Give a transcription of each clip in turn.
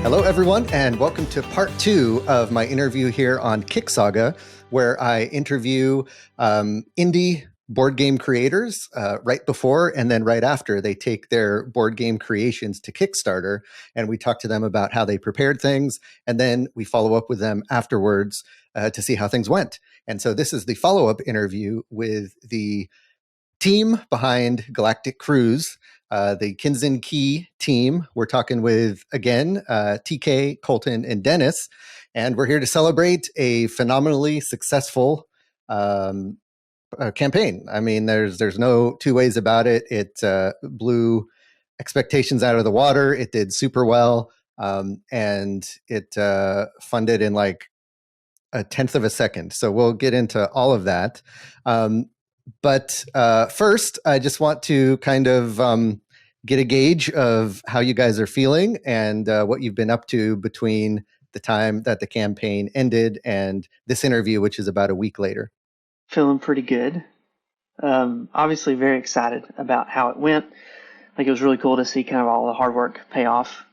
Hello, everyone, and welcome to part 2 of my interview here on KickSaga, where I interview indie board game creators right before and then right after they take their board game creations to Kickstarter. And we talk to them about how they prepared things, and then we follow up with them afterwards to see how things went. And so this is the follow-up interview with the team behind Galactic Cruise, the Kinson Key team. We're talking with, again, TK, Colton, and Dennis. And we're here to celebrate a phenomenally successful campaign. I mean, there's no two ways about it. It blew expectations out of the water. It did super well. And it funded in like a tenth of a second. So we'll get into all of that. But first, I just want to kind of get a gauge of how you guys are feeling and what you've been up to between the time that the campaign ended and this interview, which is about a week later. Feeling pretty good. Obviously very excited about how it went. Like, it was really cool to see kind of all the hard work pay off.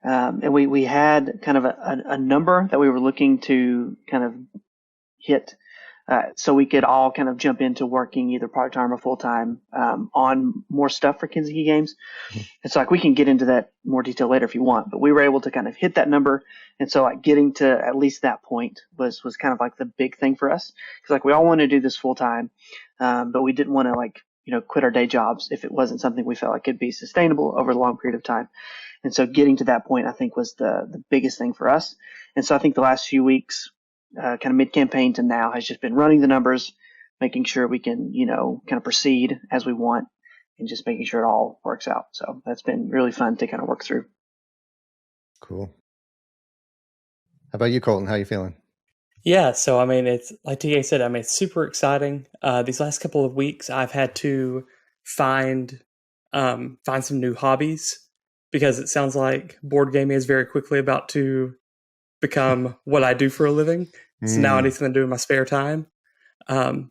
And we had kind of a number that we were looking to kind of hit, so we could all kind of jump into working either part-time or full-time on more stuff for Kinson Key games. And so, like, we can get into that more detail later if you want, but we were able to kind of hit that number. And so, like, getting to at least that point was kind of like the big thing for us. Because, like, we all want to do this full-time, but we didn't want to, like, quit our day jobs if it wasn't something we felt like could be sustainable over a long period of time. And so getting to that point, I think, was the biggest thing for us. And so I think the last few weeks, kind of mid-campaign to now, has just been running the numbers, making sure we can, kind of proceed as we want, and just making sure it all works out. So that's been really fun to kind of work through. Cool. How about you, Colton? How are you feeling? Yeah, so I mean, it's like TK said, I mean, it's super exciting. These last couple of weeks, I've had to find some new hobbies, because it sounds like board gaming is very quickly about to become what I do for a living. So now I need something to do in my spare time. And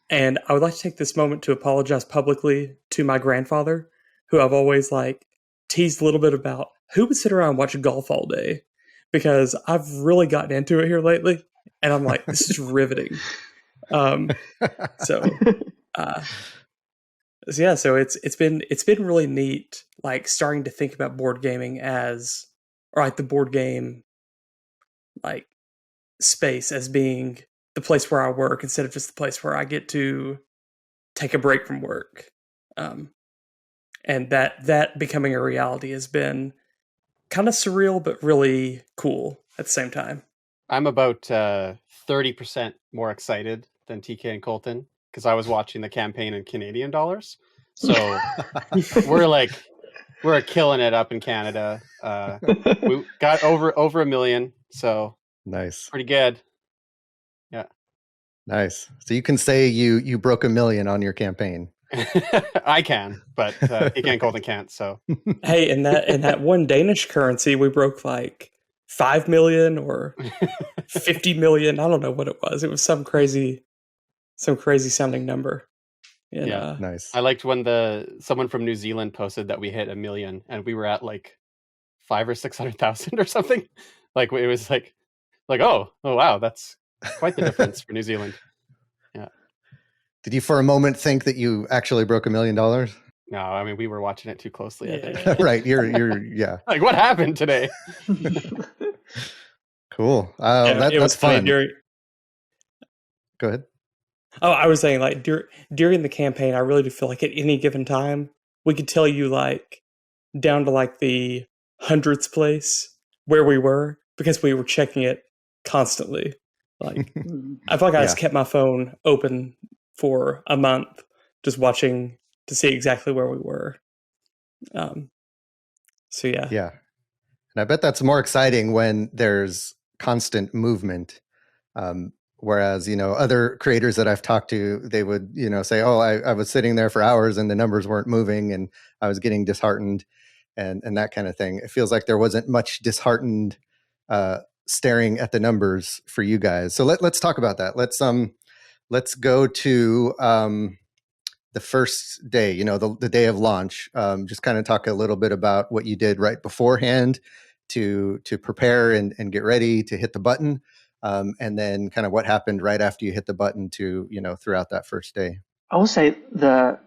I would like to take this moment to apologize publicly to my grandfather, who I've always teased a little bit about, who would sit around and watch golf all day, because I've really gotten into it here lately, and I'm like, this is riveting. So it's been really neat, like, starting to think about board gaming as, or like the board game like space as being the place where I work instead of just the place where I get to take a break from work. And that becoming a reality has been kind of surreal, but really cool at the same time. I'm about 30% more excited than TK and Colton, because I was watching the campaign in Canadian dollars. So we're killing it up in Canada. We got over $1 million, so nice, pretty good. Yeah, nice. So you can say you broke $1 million on your campaign. I can, but TK and Colton can't. So hey, in that one Danish currency, we broke like 5 million or 50 million. I don't know what it was. It was some crazy sounding number. And, yeah, nice. I liked when someone from New Zealand posted that we hit 1 million, and we were at like 500,000 or 600,000 or something. Like, it was like oh wow, that's quite the difference for New Zealand. Yeah. Did you for a moment think that you actually broke $1 million? No, I mean, we were watching it too closely. I think. Right. You're yeah. Like, what happened today? Cool. That's fun. Go ahead. Oh, I was saying, like, during the campaign, I really do feel like at any given time, we could tell you, like, down to like the hundredth place where we were, because we were checking it constantly. Like, I feel like I just kept my phone open for a month, just watching to see exactly where we were. So yeah. Yeah. And I bet that's more exciting when there's constant movement. Whereas, other creators that I've talked to, they would, say, oh, I was sitting there for hours and the numbers weren't moving and I was getting disheartened and that kind of thing. It feels like there wasn't much disheartened staring at the numbers for you guys. So let's talk about that. Let's go to the first day, you know, the day of launch. Just kind of talk a little bit about what you did right beforehand to prepare and get ready to hit the button, and then kind of what happened right after you hit the button to, you know, throughout that first day. I will say the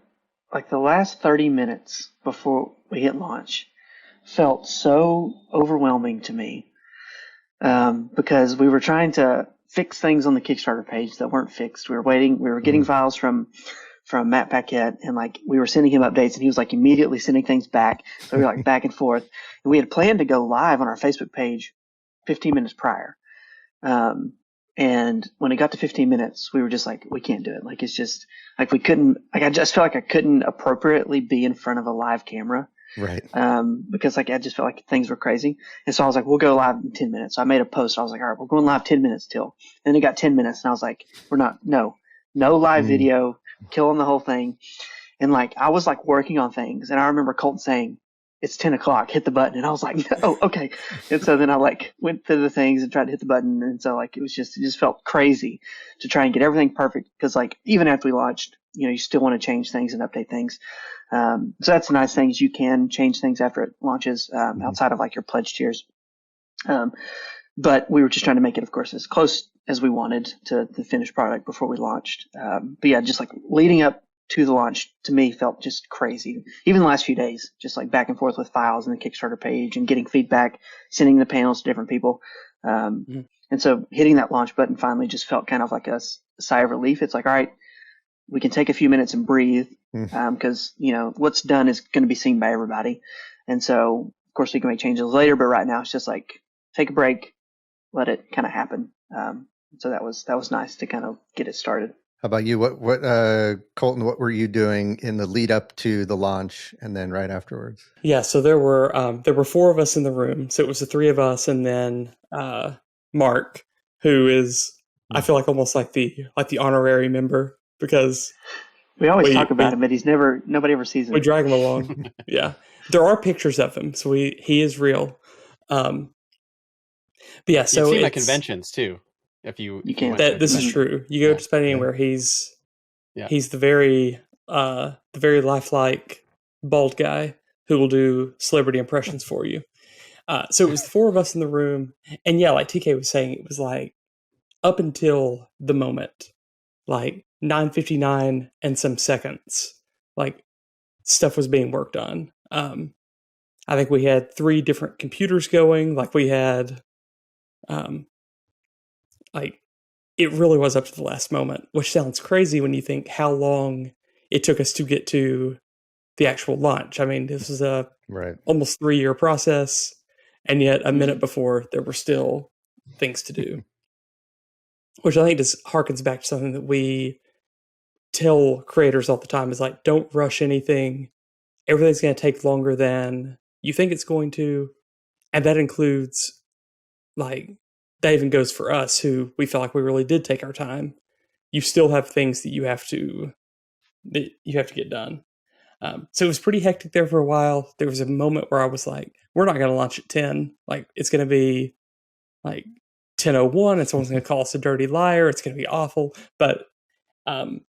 last 30 minutes before we hit launch felt so overwhelming to me, because we were trying to fix things on the Kickstarter page that weren't fixed. We were getting files from Matt Paquette, and like we were sending him updates, and he was like immediately sending things back. So we were like back and forth. And we had planned to go live on our Facebook page 15 minutes prior. And when it got to 15 minutes, we were just like, we can't do it. Like, it's just like we couldn't, like, I just felt like I couldn't appropriately be in front of a live camera. Right. Because like I just felt like things were crazy. And so I was like, we'll go live in 10 minutes. So I made a post. I was like, all right, we're going live 10 minutes till. And then it got 10 minutes, and I was like, no live video, killing the whole thing. And like I was like working on things, and I remember Colton saying, it's 10 o'clock, hit the button. And I was like, no, okay. And so then I like went through the things and tried to hit the button. And so like it just felt crazy to try and get everything perfect, because like even after we launched, you know, you still want to change things and update things. So that's the nice thing, is you can change things after it launches, outside of like your pledge tiers. But we were just trying to make it, of course, as close as we wanted to the finished product before we launched. But yeah, just like leading up to the launch, to me, felt just crazy. Even the last few days, just like back and forth with files in the Kickstarter page and getting feedback, sending the panels to different people. And so hitting that launch button finally just felt kind of like a sigh of relief. It's like, all right, we can take a few minutes and breathe, because, you know, what's done is going to be seen by everybody. And so, of course, we can make changes later, but right now it's just like, take a break, let it kind of happen. So that was nice to kind of get it started. How about you? What Colton, what were you doing in the lead up to the launch and then right afterwards? Yeah, so there were four of us in the room. So it was the three of us, and then Mark, who is, I feel like, almost like the honorary member, because we always talk about him, but nobody ever sees him. We drag him along. Yeah, there are pictures of him, so he is real. But yeah, so you've seen at conventions too. If you can, this is true. You go to Spain anywhere, he's the very lifelike bald guy who will do celebrity impressions for you. So it was the four of us in the room, and yeah, like TK was saying, it was like up until the moment, like 9:59 and some seconds, like stuff was being worked on. I think we had 3 different computers going. Like we had, like it really was up to the last moment, which sounds crazy when you think how long it took us to get to the actual launch. I mean, this is a almost 3-year process, and yet a minute before there were still things to do, which I think just harkens back to something that we tell creators all the time, is like, don't rush anything. Everything's going to take longer than you think it's going to. And that includes, like, that even goes for us, who we felt like we really did take our time. You still have things that you have to get done. So it was pretty hectic there for a while. There was a moment where I was like, we're not going to launch at 10. Like, it's going to be like 10:01, and someone's going to call us a dirty liar. It's going to be awful. But, and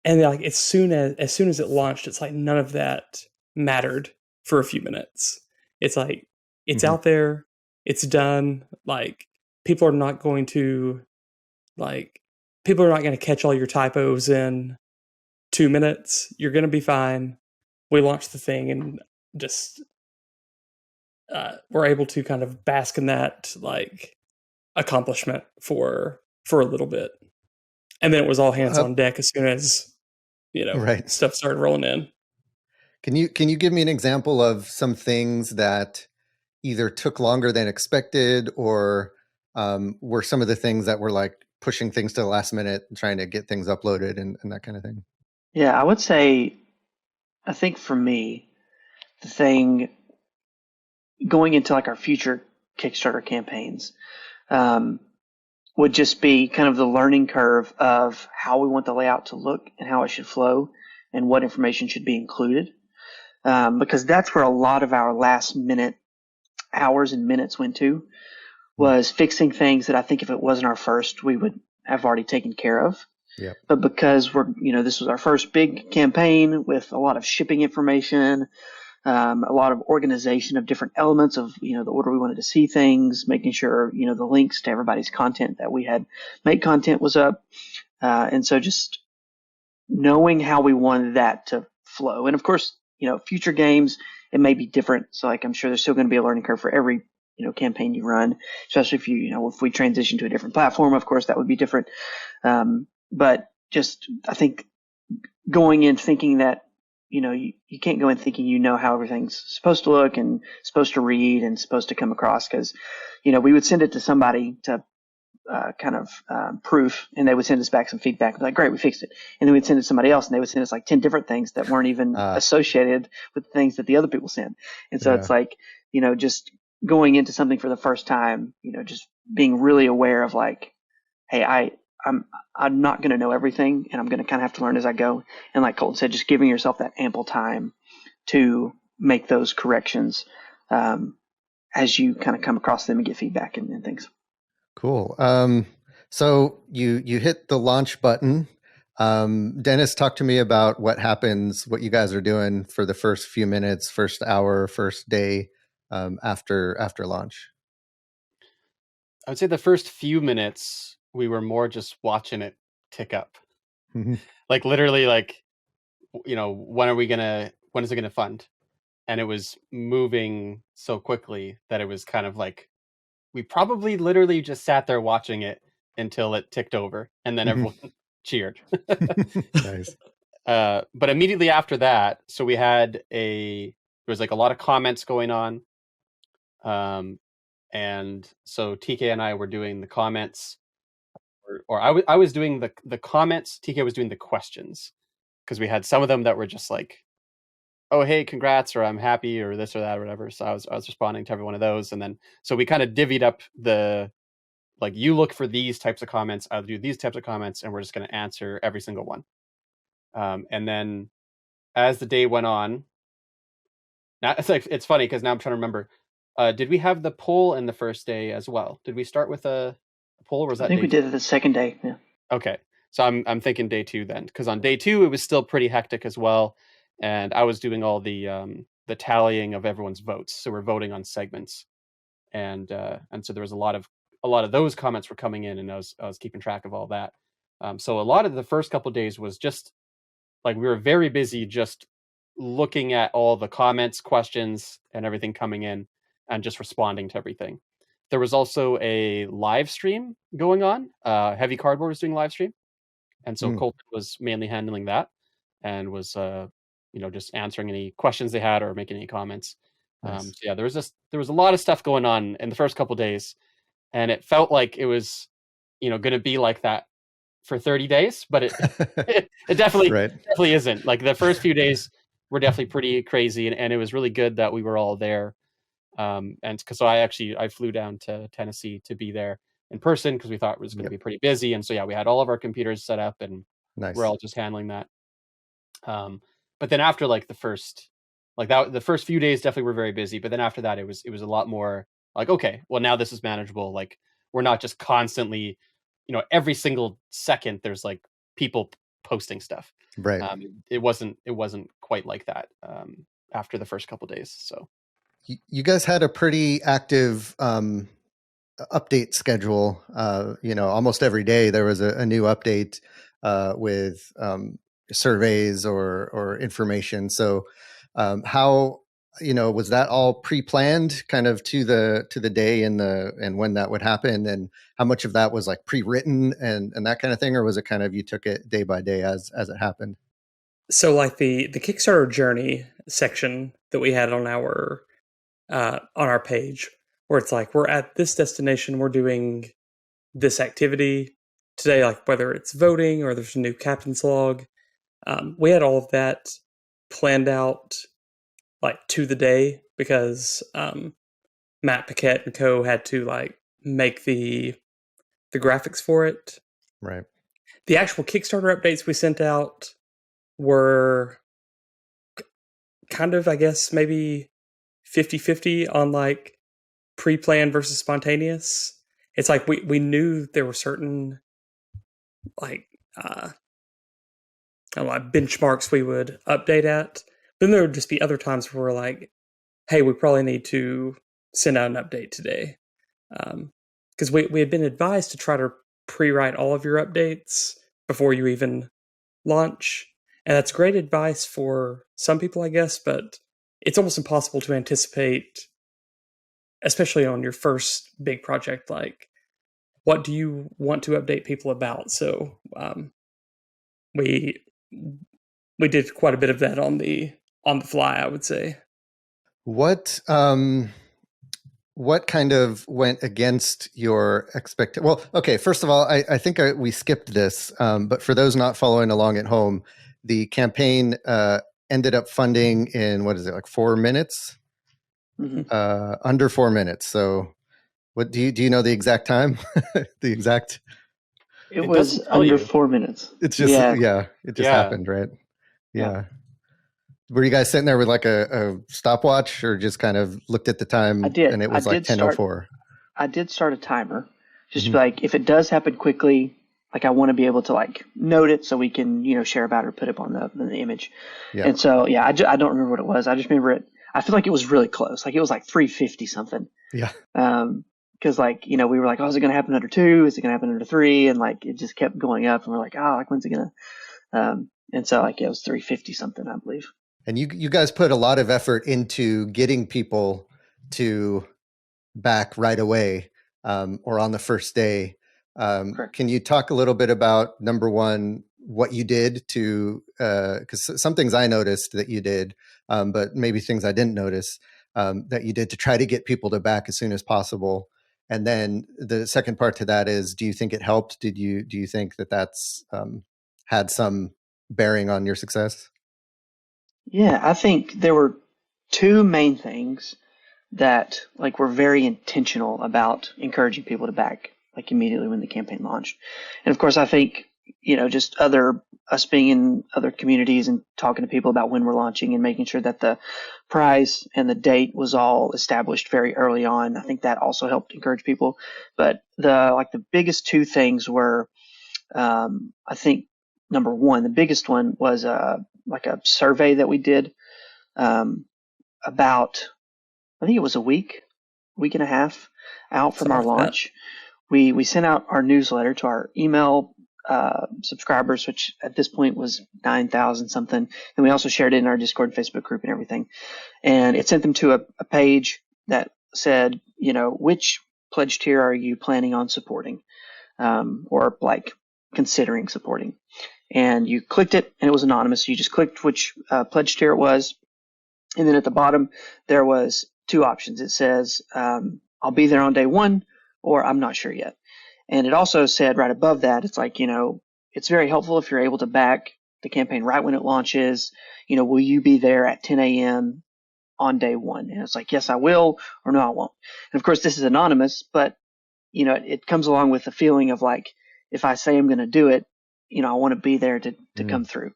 like, as soon as it launched, it's like none of that mattered for a few minutes. It's like, it's out there. It's done. Like, people are not going to catch all your typos in 2 minutes. You're going to be fine. We launched the thing, and just we're able to kind of bask in that, like, accomplishment for a little bit. And then it was all hands on deck as soon as, stuff started rolling in. Can you give me an example of some things that either took longer than expected, or were some of the things that were like pushing things to the last minute and trying to get things uploaded and that kind of thing? Yeah, I would say, I think for me, the thing going into like our future Kickstarter campaigns would just be kind of the learning curve of how we want the layout to look and how it should flow and what information should be included. Because that's where a lot of our last minute hours and minutes went to, was fixing things that I think if it wasn't our first, we would have already taken care of. Yep. But because this was our first big campaign with a lot of shipping information, a lot of organization of different elements of, the order we wanted to see things, making sure, the links to everybody's content that we had made content was up. And so just knowing how we wanted that to flow. And of course, future games, it may be different. So like, I'm sure there's still going to be a learning curve for every, campaign you run, especially if if we transition to a different platform, of course, that would be different. But just, I think going in thinking that, you can't go in thinking how everything's supposed to look and supposed to read and supposed to come across, because, we would send it to somebody to proof, and they would send us back some feedback. Like, great, we fixed it. And then we'd send it to somebody else, and they would send us like 10 different things that weren't even associated with the things that the other people sent. And so it's like, just going into something for the first time, just being really aware of like, hey, I'm not going to know everything, and I'm going to kind of have to learn as I go. And like Colton said, just giving yourself that ample time to make those corrections as you kind of come across them and get feedback and things. Cool. So you hit the launch button. Dennis, talk to me about what happens, what you guys are doing for the first few minutes, first hour, first day after launch. I would say the first few minutes, we were more just watching it tick up. Mm-hmm. Like literally like, when is it going to fund? And it was moving so quickly that it was kind of like, we probably literally just sat there watching it until it ticked over, and then everyone cheered. Nice. But immediately after that, so there was like a lot of comments going on. And so TK and I were doing the comments, or I was doing the comments. TK was doing the questions, because we had some of them that were just like, oh, hey, congrats, or I'm happy, or this or that, or whatever. So I was responding to every one of those. And then, so we kind of divvied up like, you look for these types of comments, I'll do these types of comments, and we're just going to answer every single one. And then as the day went on, now it's funny because now I'm trying to remember, did we have the poll in the first day as well? Did we start with a poll, or was that I think we did it the second day. Yeah. Okay. So I'm thinking day 2 then, because on day 2 it was still pretty hectic as well. And I was doing all the tallying of everyone's votes. So we're voting on segments, and so there was a lot of those comments were coming in, and I was keeping track of all that. So a lot of the first couple of days was just like, we were very busy just looking at all the comments, questions, and everything coming in, and just responding to everything. There was also a live stream going on. Heavy Cardboard was doing live stream, and so Colton was mainly handling that, and was just answering any questions they had or making any comments. Nice. So yeah, there was a lot of stuff going on in the first couple of days, and it felt like it was going to be like that for 30 days, but it definitely definitely isn't. Like, the first few days were definitely pretty crazy, and it was really good that we were all there. And so I flew down to Tennessee to be there in person, because we thought it was going to be pretty busy. And so yeah, we had all of our computers set up, and we're all just handling that. But then after like the first few days definitely were very busy, but then after that it was a lot more like, okay, well, now this is manageable. Like, we're not just constantly, every single second there's like people posting stuff. Right. It wasn't quite like that after the first couple days. So you guys had a pretty active update schedule. Almost every day there was a new update with surveys or information. So how was that all pre-planned kind of to the day and when that would happen, and how much of that was like pre-written and that kind of thing, or was it kind of you took it day by day as it happened? So like the Kickstarter journey section that we had on our page, where it's like, we're at this destination, we're doing this activity today, like whether it's voting or there's a new captain's log. We had all of that planned out like to the day, because Matt Paquette and co had to like make the graphics for it. Right. The actual Kickstarter updates we sent out were kind of, I guess, maybe 50-50 on like pre-planned versus spontaneous. It's like we knew there were certain like benchmarks we would update at. Then there would just be other times where we're like, hey, we probably need to send out an update today. Because we had been advised to try to pre-write all of your updates before you even launch. And that's great advice for some people, I guess, but it's almost impossible to anticipate, especially on your first big project, like, what do you want to update people about? So we did quite a bit of that on the fly, I would say. What kind of went against your expectation? Well, okay, first of all, I think we skipped this, but for those not following along at home, the campaign ended up funding in, what is it, like 4 minutes? Mm-hmm. Under 4 minutes. So what do you know the exact time? The exact? It was under 4 minutes. It's just, it just happened, right? Yeah. Were you guys sitting there with like a stopwatch, or just kind of looked at the time? I did. And it was like 10:04? I did start a timer. Just like, if it does happen quickly, like, I want to be able to like note it so we can, share about it or put it on the image. Yeah. And so, I don't remember what it was. I just remember it. I feel like it was really close. Like, it was like 3:50 something. Yeah. Because like, we were like, oh, is it going to happen under 2? Is it going to happen under 3? And like, it just kept going up, and we're like, like, when's it going to? And so like, it was 3:50 something, I believe. And you guys put a lot of effort into getting people to back right away, or on the first day. Can you talk a little bit about, number one, what you did to, because some things I noticed that you did, but maybe things I didn't notice, that you did to try to get people to back as soon as possible. And then the second part to that is, do you think it helped? Do you think that that's had some bearing on your success? Yeah, I think there were 2 main things that like were very intentional about encouraging people to back, like, immediately when the campaign launched. And of course, I think, just us being in other communities and talking to people about when we're launching and making sure that the price and the date was all established very early on, I think that also helped encourage people. But the biggest 2 things were, I think, number one, the biggest one was like a survey that we did about, I think it was a week and a half out from our launch. We sent out our newsletter to our email subscribers, which at this point was 9,000 something. And we also shared it in our Discord and Facebook group and everything. And it sent them to a page that said, which pledge tier are you planning on supporting, or like considering supporting? And you clicked it, and it was anonymous. You just clicked which pledge tier it was. And then at the bottom, there was 2 options. It says, I'll be there on day 1, or I'm not sure yet. And it also said right above that, it's like, it's very helpful if you're able to back the campaign right when it launches. Will you be there at 10 a.m. on day 1? And it's like, yes, I will, or no, I won't. And of course, this is anonymous, but, it comes along with the feeling of like, if I say I'm going to do it, I want to be there to come through.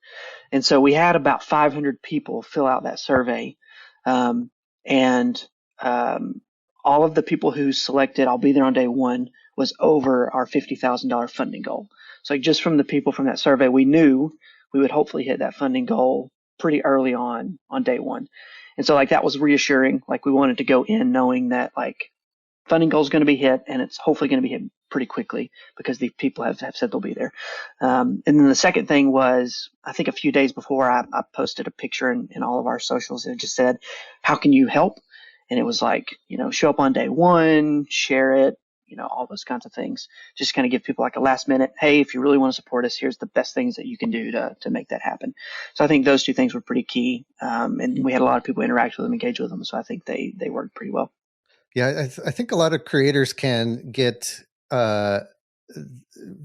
And so we had about 500 people fill out that survey. And all of the people who selected I'll be there on day 1 was over our $50,000 funding goal. So like, just from the people from that survey, we knew we would hopefully hit that funding goal pretty early on day 1. And so like, that was reassuring. Like, we wanted to go in knowing that like funding goal is going to be hit, and it's hopefully going to be hit pretty quickly because the people have said they'll be there. And then the second thing was, I think a few days before, I posted a picture in all of our socials. It just said, how can you help? And it was like, show up on day 1, share it, all those kinds of things. Just kind of give people like a last minute, hey, if you really want to support us, here's the best things that you can do to make that happen. So I think those 2 things were pretty key. And we had a lot of people interact with them, engage with them. So I think they worked pretty well. Yeah, I think a lot of creators can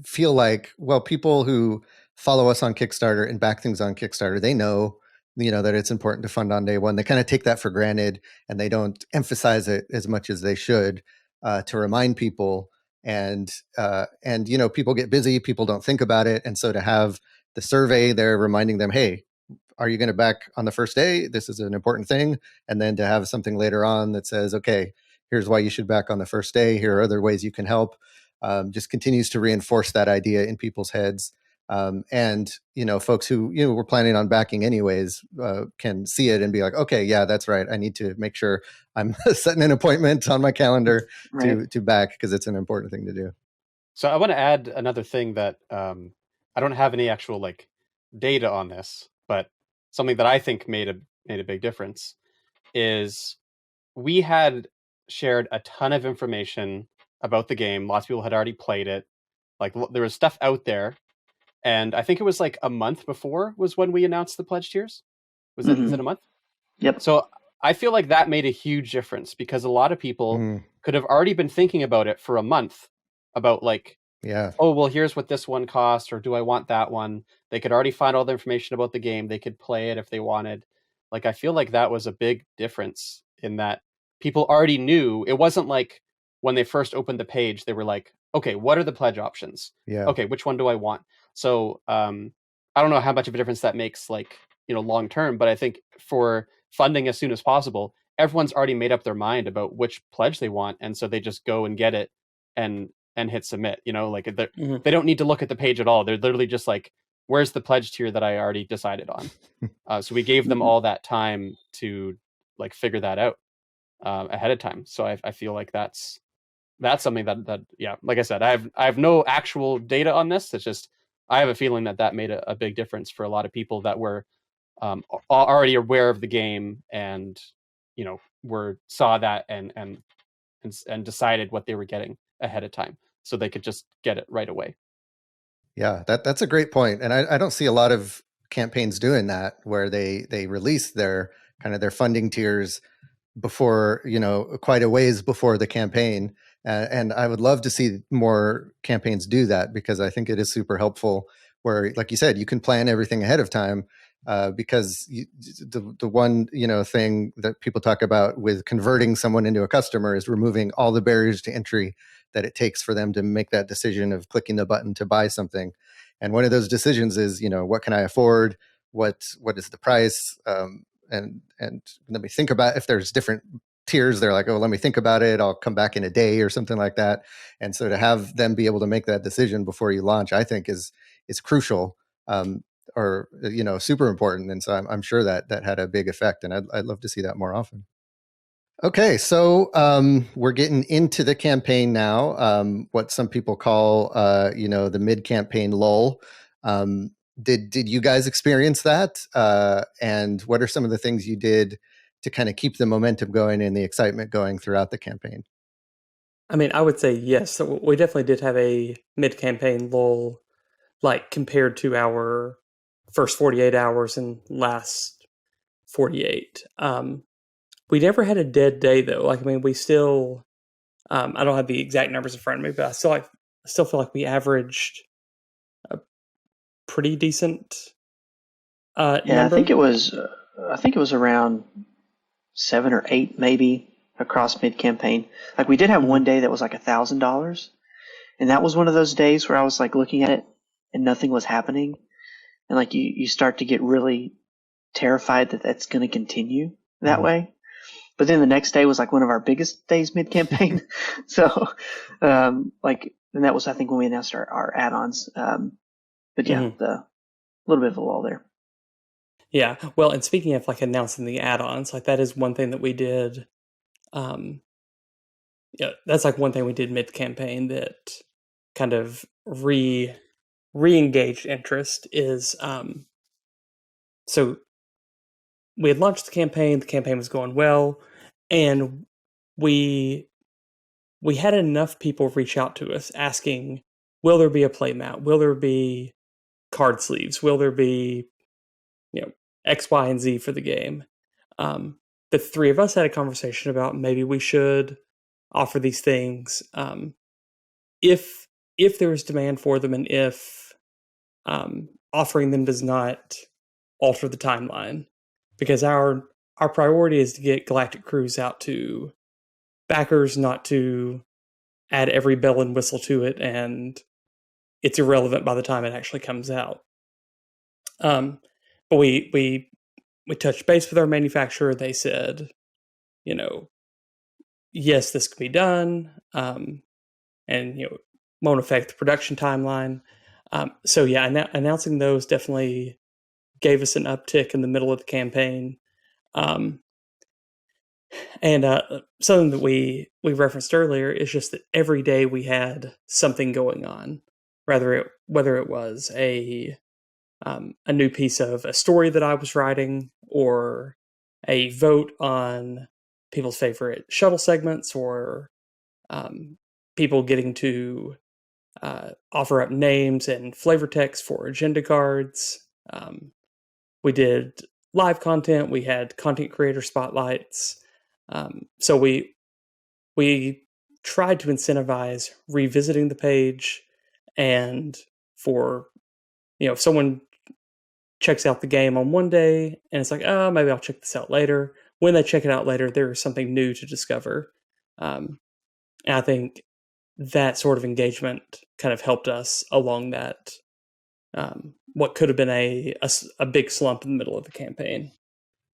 feel like, well, people who follow us on Kickstarter and back things on Kickstarter, they know, that it's important to fund on day 1. They kind of take that for granted, and they don't emphasize it as much as they should, to remind people. And people get busy, people don't think about it. And so to have the survey there reminding them, hey, are you going to back on the first day? This is an important thing. And then to have something later on that says, okay, here's why you should back on the first day. Here are other ways you can help. Just continues to reinforce that idea in people's heads. And folks who were planning on backing anyways can see it and be like, okay, yeah, that's right. I need to make sure I'm setting an appointment on my calendar Right. to back, because it's an important thing to do. So I want to add another thing that I don't have any actual like data on this, but something that I think made a big difference is we had shared a ton of information about the game. Lots of people had already played it. Like there was stuff out there, and I think it was like a month before was when we announced the pledge tiers. Was it? Is it a month? Yep. So I feel like that made a huge difference, because a lot of people could have already been thinking about it for a month, about like, yeah, oh, well, here's what this one costs, or do I want that one? They could already find all the information about the game. They could play it if they wanted. Like, I feel like that was a big difference in that people already knew. It wasn't like when they first opened the page, they were like, okay, what are the pledge options? yeah, Okay, which one do I want? So I don't know how much of a difference that makes, like, long term, but I think for funding as soon as possible, everyone's already made up their mind about which pledge they want, and so they just go and get it and hit submit. Like they don't need to look at the page at all. They're literally just like, where's the pledge tier that I already decided on? So we gave them all that time to like figure that out ahead of time. So I feel like that's something that yeah, like I said, I have no actual data on this. It's just I have a feeling that made a big difference for a lot of people that were already aware of the game and saw that and decided what they were getting ahead of time, so they could just get it right away. Yeah, that's a great point. And I don't see a lot of campaigns doing that, where they release their funding tiers before, quite a ways before the campaign. And I would love to see more campaigns do that, because I think it is super helpful, where, like you said, you can plan everything ahead of time. Because the one thing that people talk about with converting someone into a customer is removing all the barriers to entry that it takes for them to make that decision of clicking the button to buy something. And one of those decisions is, what can I afford? What is the price? And let me think about, if there's different tiers, they're like, oh, let me think about it, I'll come back in a day or something like that. And so to have them be able to make that decision before you launch, I think is crucial. Or super important. And so I'm sure that had a big effect, and I'd love to see that more often. Okay, so we're getting into the campaign now, what some people call the mid-campaign lull. Did you guys experience that? And what are some of the things you did to kind of keep the momentum going and the excitement going throughout the campaign? I mean, I would say yes. So we definitely did have a mid-campaign lull, like compared to our first 48 hours and last 48. We never had a dead day, though. Like, I mean, we still, I don't have the exact numbers in front of me, but I still feel like we averaged a pretty decent number. I think it was around 7 or 8 maybe across mid campaign. Like, we did have one day that was like $1,000, and that was one of those days where I was like looking at it and nothing was happening, and like you start to get really terrified that that's going to continue that way. But then the next day was like one of our biggest days mid campaign. So and that was, I think, when we announced our add-ons. But yeah, the little bit of a lull there. Yeah. Well, and speaking of like announcing the add-ons, like that is one thing that we did. That's like one thing we did mid-campaign that kind of re-engaged interest is, so we had launched the campaign was going well, and we had enough people reach out to us asking, will there be a playmat? Will there be card sleeves? Will there be, X, Y, and Z for the game? The three of us had a conversation about maybe we should offer these things if there is demand for them, and if offering them does not alter the timeline, because our priority is to get Galactic Cruise out to backers, not to add every bell and whistle to it and it's irrelevant by the time it actually comes out. But we touched base with our manufacturer. They said, yes, this can be done, and won't affect the production timeline. So yeah, announcing those definitely gave us an uptick in the middle of the campaign. And something that we referenced earlier is just that every day we had something going on, whether it was a new piece of a story that I was writing, or a vote on people's favorite shuttle segments, or people getting to offer up names and flavor text for agenda cards. We did live content. We had content creator spotlights. So we tried to incentivize revisiting the page, and for if someone checks out the game on one day and it's like, oh, maybe I'll check this out later. When they check it out later, there's something new to discover. And I think that sort of engagement kind of helped us along that, what could have been a big slump in the middle of the campaign.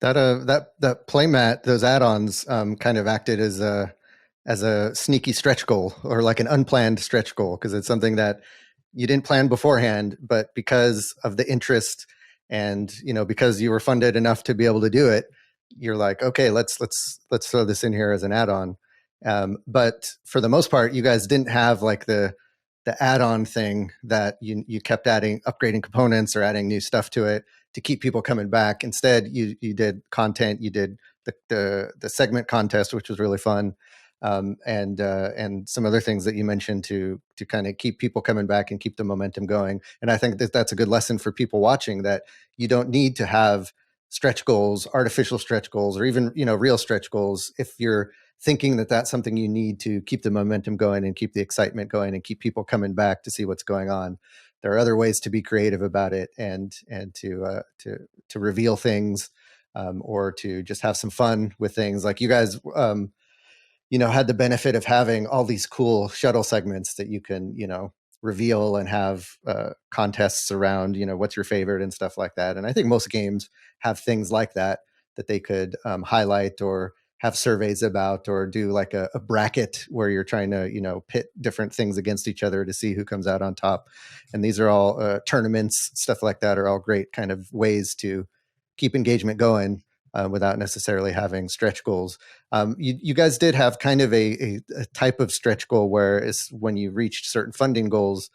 That playmat, those add-ons kind of acted as a sneaky stretch goal, or like an unplanned stretch goal, because it's something that you didn't plan beforehand, but because of the interest and because you were funded enough to be able to do it, you're like, okay, let's throw this in here as an add-on. But for the most part, you guys didn't have like the add-on thing that you kept upgrading components or adding new stuff to it to keep people coming back. Instead, you did content. You did the segment contest, which was really fun, and some other things that you mentioned to kind of keep people coming back and keep the momentum going. And I think that's a good lesson for people watching, that you don't need to have stretch goals, artificial stretch goals, or even real stretch goals if you're thinking that that's something you need to keep the momentum going and keep the excitement going and keep people coming back to see what's going on. There are other ways to be creative about it and to reveal things, or to just have some fun with things. Like you guys, had the benefit of having all these cool shuttle segments that you can, reveal and have contests around, what's your favorite and stuff like that. And I think most games have things like that they could highlight, or have surveys about, or do like a bracket where you're trying to, pit different things against each other to see who comes out on top. And these are all tournaments, stuff like that are all great kind of ways to keep engagement going without necessarily having stretch goals. You guys did have kind of a type of stretch goal where is when you reached certain funding goals,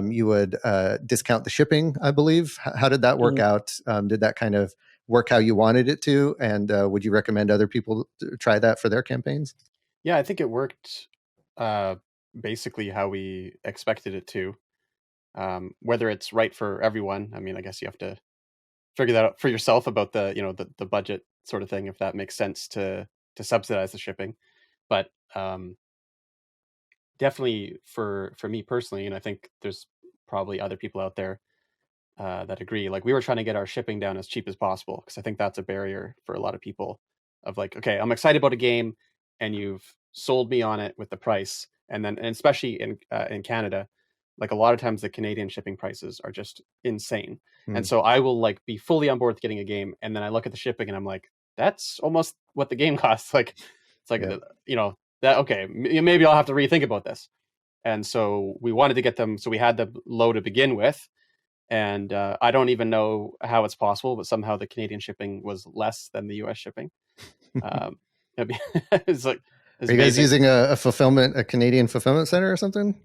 you would discount the shipping, I believe. How did that work out? Did that kind of work how you wanted it to? And would you recommend other people to try that for their campaigns? Yeah, I think it worked basically how we expected it to. Whether it's right for everyone, I mean, I guess you have to figure that out for yourself about the budget sort of thing, if that makes sense to subsidize the shipping. But definitely for me personally, and I think there's probably other people out there that agree. Like, we were trying to get our shipping down as cheap as possible, because I think that's a barrier for a lot of people. Of like, okay, I'm excited about a game, and you've sold me on it with the price, and especially in Canada, like a lot of times the Canadian shipping prices are just insane. And so I will like be fully on board with getting a game, and then I look at the shipping and I'm like, that's almost what the game costs. Like, it's like, that, okay, maybe I'll have to rethink about this. And so we wanted to get them, so we had the low to begin with. And I don't even know how it's possible, but somehow the Canadian shipping was less than the US shipping. It's like, are you guys using a Canadian fulfillment center or something?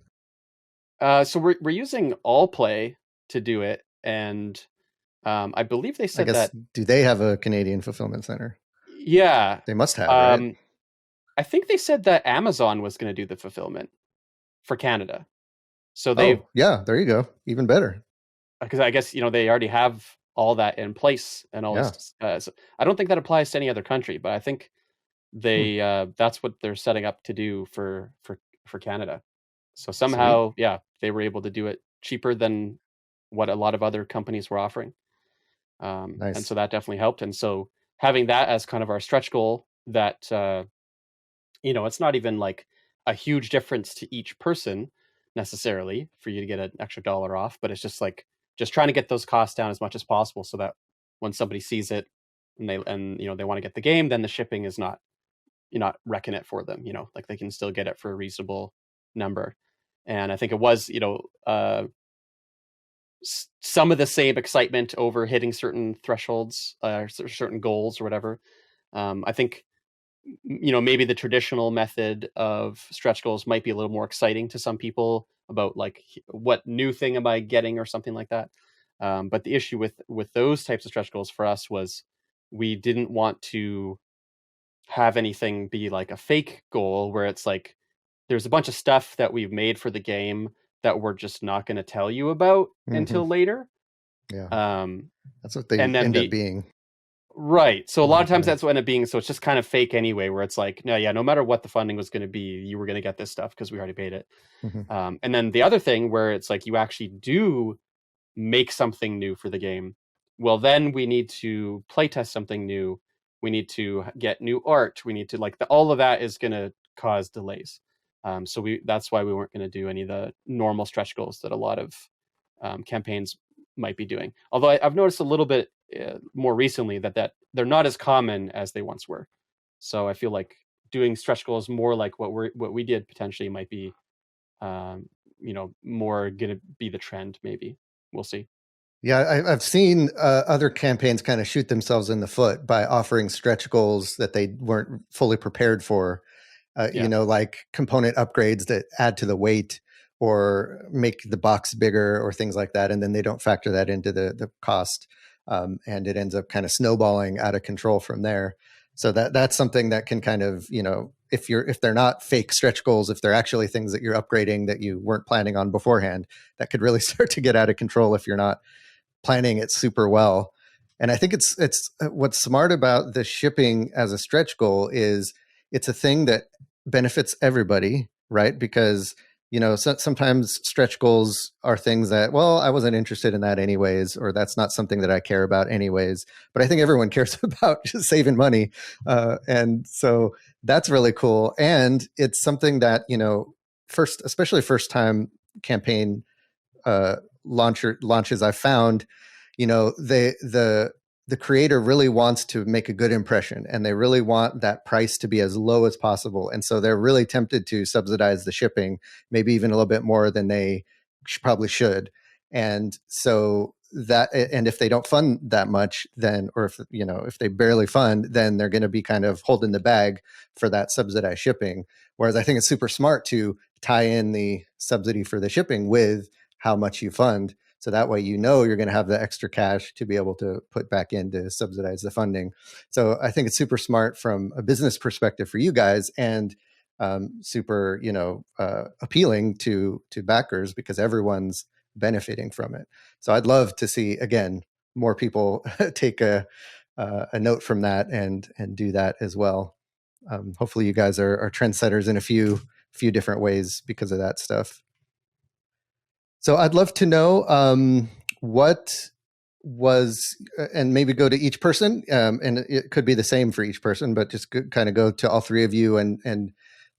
So we're using Allplay to do it, and I believe they said that. Do they have a Canadian fulfillment center? Yeah, they must have. Right? I think they said that Amazon was going to do the fulfillment for Canada. So there you go, even better. Because I guess they already have all that in place and all this. So I don't think that applies to any other country, but I think they that's what they're setting up to do for Canada. So somehow, they were able to do it cheaper than what a lot of other companies were offering. Nice. And so that definitely helped. And so having that as kind of our stretch goal, that it's not even like a huge difference to each person necessarily for you to get an extra $1 off, but it's just like trying to get those costs down as much as possible, so that when somebody sees it and they want to get the game, then the shipping is not, you're not wrecking it for them, like they can still get it for a reasonable number. And I think it was, some of the same excitement over hitting certain thresholds, certain goals or whatever. I think, maybe the traditional method of stretch goals might be a little more exciting to some people about like what new thing am I getting or something like that. But the issue with those types of stretch goals for us was we didn't want to have anything be like a fake goal where it's like there's a bunch of stuff that we've made for the game that we're just not going to tell you about until later. Yeah. That's what they and then end up being. Right. So a lot of times that's what ended up being. So it's just kind of fake anyway, where it's like, no matter what the funding was going to be, you were going to get this stuff because we already paid it. And then the other thing where it's like you actually do make something new for the game. Well, then we need to playtest something new. We need to get new art. We need to all of that is going to cause delays. So that's why we weren't going to do any of the normal stretch goals that a lot of campaigns might be doing. Although I've noticed a little bit more recently that they're not as common as they once were. So I feel like doing stretch goals more like what we did potentially might be, more going to be the trend. Maybe we'll see. Yeah, I've seen other campaigns kind of shoot themselves in the foot by offering stretch goals that they weren't fully prepared for. Like component upgrades that add to the weight or make the box bigger or things like that. And then they don't factor that into the cost. And it ends up kind of snowballing out of control from there. So that's something that can kind of, if they're not fake stretch goals, if they're actually things that you're upgrading that you weren't planning on beforehand, that could really start to get out of control if you're not planning it super well. And I think it's what's smart about the shipping as a stretch goal is it's a thing that benefits everybody, right? Because sometimes stretch goals are things that, well, I wasn't interested in that anyways, or that's not something that I care about anyways. But I think everyone cares about just saving money. And so that's really cool. And it's something that, especially first time campaign launches, I found, the creator really wants to make a good impression and they really want that price to be as low as possible. And so they're really tempted to subsidize the shipping, maybe even a little bit more than they probably should. And so and if they don't fund that much, then, or if they barely fund, then they're going to be kind of holding the bag for that subsidized shipping. Whereas I think it's super smart to tie in the subsidy for the shipping with how much you fund. So that way, you're going to have the extra cash to be able to put back in to subsidize the funding. So I think it's super smart from a business perspective for you guys, and super, appealing to backers because everyone's benefiting from it. So I'd love to see, again, more people take a note from that and do that as well. Hopefully, you guys are trendsetters in a few different ways because of that stuff. So I'd love to know what was, and maybe go to each person, and it could be the same for each person, but just kind of go to all three of you and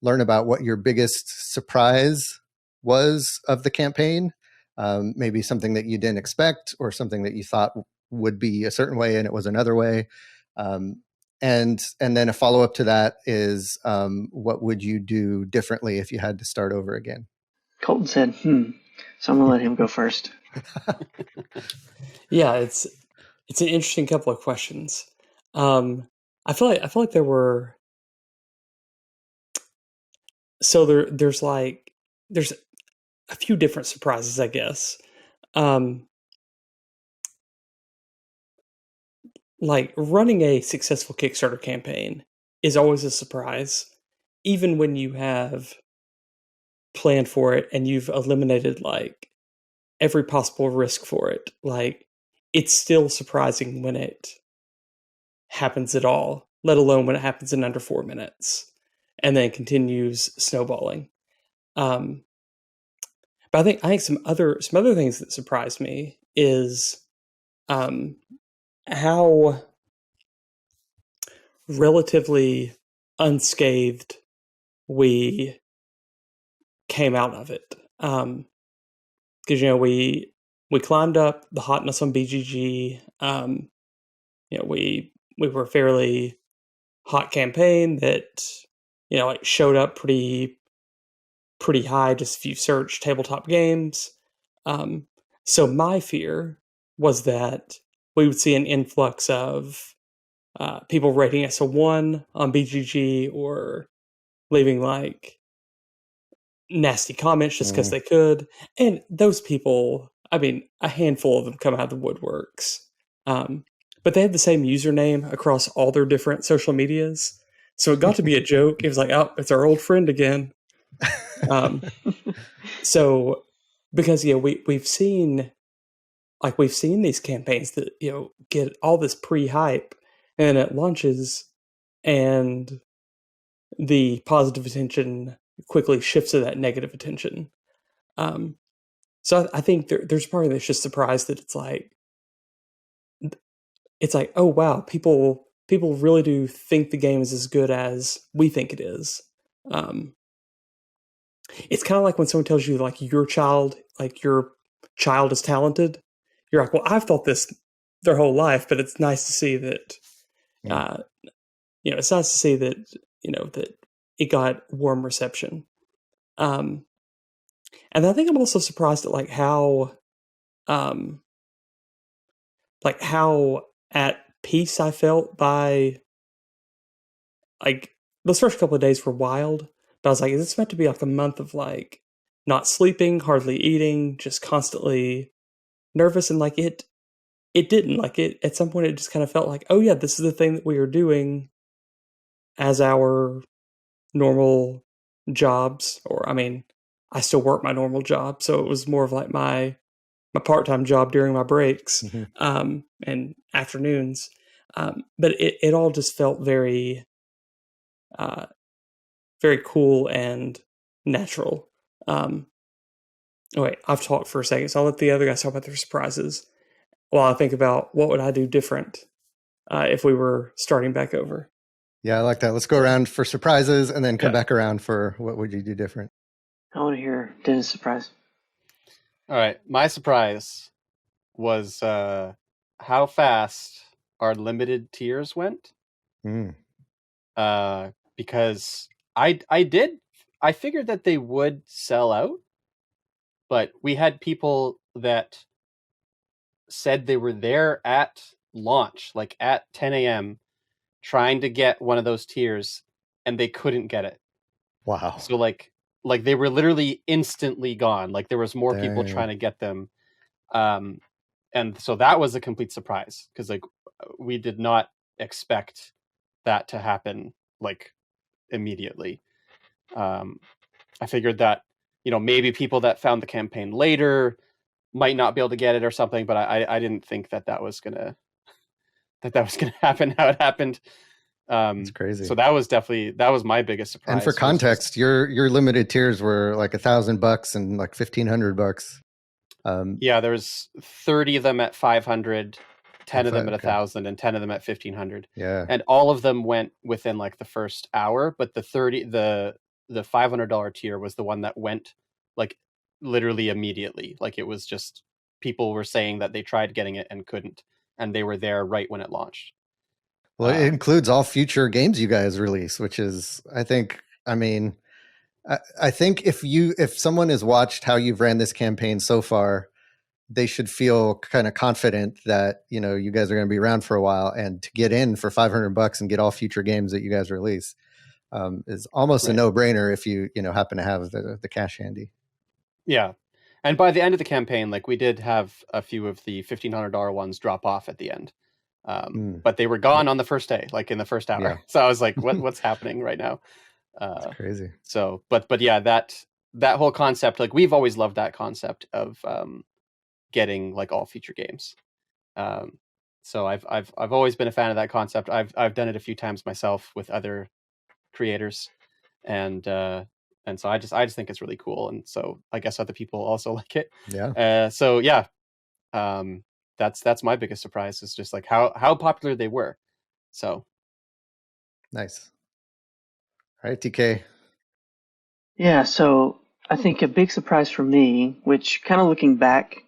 learn about what your biggest surprise was of the campaign. Maybe something that you didn't expect or something that you thought would be a certain way and it was another way. And then a follow-up to that is, what would you do differently if you had to start over again? Colton said, So I'm going to let him go first. Yeah, it's an interesting couple of questions. I feel like there were, so there's a few different surprises, I guess. Like running a successful Kickstarter campaign is always a surprise, even when you have planned for it and you've eliminated like every possible risk for it. Like, it's still surprising when it happens at all, let alone when it happens in under 4 minutes and then continues snowballing. But I think some other things that surprised me is how relatively unscathed we came out of it. Because we climbed up the hotness on BGG. We were a fairly hot campaign that showed up pretty high just if you search tabletop games. So my fear was that we would see an influx of people rating us a 1 on BGG or leaving like nasty comments just because they could. And those people, I mean, a handful of them come out of the woodworks. But they had the same username across all their different social medias. So it got to be a joke. It was like, oh, it's our old friend again. So because, we've seen these campaigns that, get all this pre-hype and it launches and the positive attention quickly shifts to that negative attention. So I think there's part of that's just surprised that it's like, oh wow, people really do think the game is as good as we think it is. It's kind of like when someone tells you like your child is talented. You're like, well, I've thought this their whole life, but it's nice to see that. It's nice to see that that it got warm reception. And I think I'm also surprised at how at peace I felt by those first couple of days were wild, but I was like, is this meant to be like a month of like not sleeping, hardly eating, just constantly nervous? And like it didn't, like it at some point it just kind of felt like, oh yeah, this is the thing that we are doing as our normal jobs. Or I mean, I still work my normal job, so it was more of like my part-time job during my breaks and afternoons. But it all just felt very, very cool and natural. Wait, I've talked for a second, so I'll let the other guys talk about their surprises while I think about what would I do different if we were starting back over. Yeah, I like that. Let's go around for surprises and then come back around for what would you do different. I want to hear Dennis' surprise. All right. My surprise was how fast our limited tiers went. Because I figured that they would sell out, but we had people that said they were there at launch, like at 10 a.m., trying to get one of those tiers, and they couldn't get it. Wow. So like they were literally instantly gone. Like there was more people trying to get them. And so that was a complete surprise because like we did not expect that to happen like immediately. I figured that, maybe people that found the campaign later might not be able to get it or something, but I didn't think that was gonna happen how it happened. It's crazy. So that was my biggest surprise. And for context, your limited tiers were like $1,000 and like $1,500. Yeah, there was 30 of them at 500, 10 of them at 1,000, and 10 of them at 1,500. Yeah, and all of them went within like the first hour. But the $500 tier was the one that went like literally immediately. Like it was just people were saying that they tried getting it and couldn't, and they were there right when it launched. Well, it includes all future games you guys release, which is, I think if someone has watched how you've ran this campaign so far, they should feel kind of confident that, you guys are going to be around for a while, and to get in for $500 and get all future games that you guys release is almost a no-brainer if you happen to have the cash handy. Yeah. And by the end of the campaign, like we did have a few of the $1,500 ones drop off at the end. But they were gone on the first day, like in the first hour. Yeah. So I was like, what's happening right now? It's crazy. So, but yeah, that whole concept, like we've always loved that concept of getting like all feature games. So I've always been a fan of that concept. I've done it a few times myself with other creators, and so I just think it's really cool. And so I guess other people also like it. Yeah. So yeah. That's my biggest surprise is just like how popular they were. So nice. All right, TK. Yeah, so I think a big surprise for me, which kind of looking back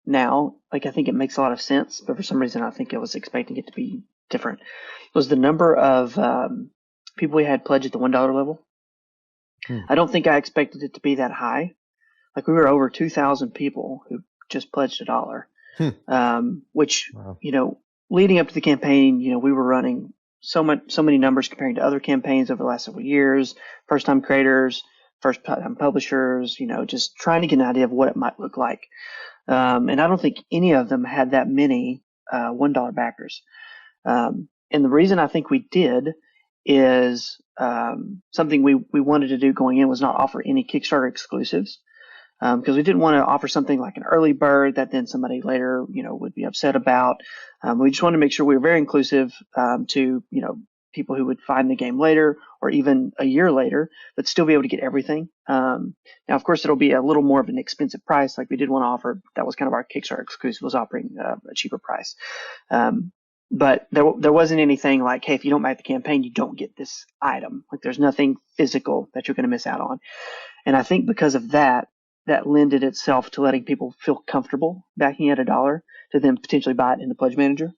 now, like I think it makes a lot of sense, but for some reason I think I was expecting it to be different, was the number of people we had pledge at the $1 level. I don't think I expected it to be that high. Like we were over 2,000 people who just pledged $1, which, Wow. leading up to the campaign, we were running so many numbers comparing to other campaigns over the last several years, first time creators, first time publishers, just trying to get an idea of what it might look like. And I don't think any of them had that many $1 backers. And the reason I think we did is something we wanted to do going in was not offer any Kickstarter exclusives. Because we didn't want to offer something like an early bird that then somebody later, would be upset about. We just wanted to make sure we were very inclusive to, people who would find the game later or even a year later, but still be able to get everything. Now, of course, it'll be a little more of an expensive price. Like we did want to offer, that was kind of our Kickstarter exclusive, was offering a cheaper price. But there wasn't anything like, hey, if you don't buy the campaign, you don't get this item. Like there's nothing physical that you're going to miss out on. And I think because of that lended itself to letting people feel comfortable backing at $1 to then potentially buy it in the Pledge Manager.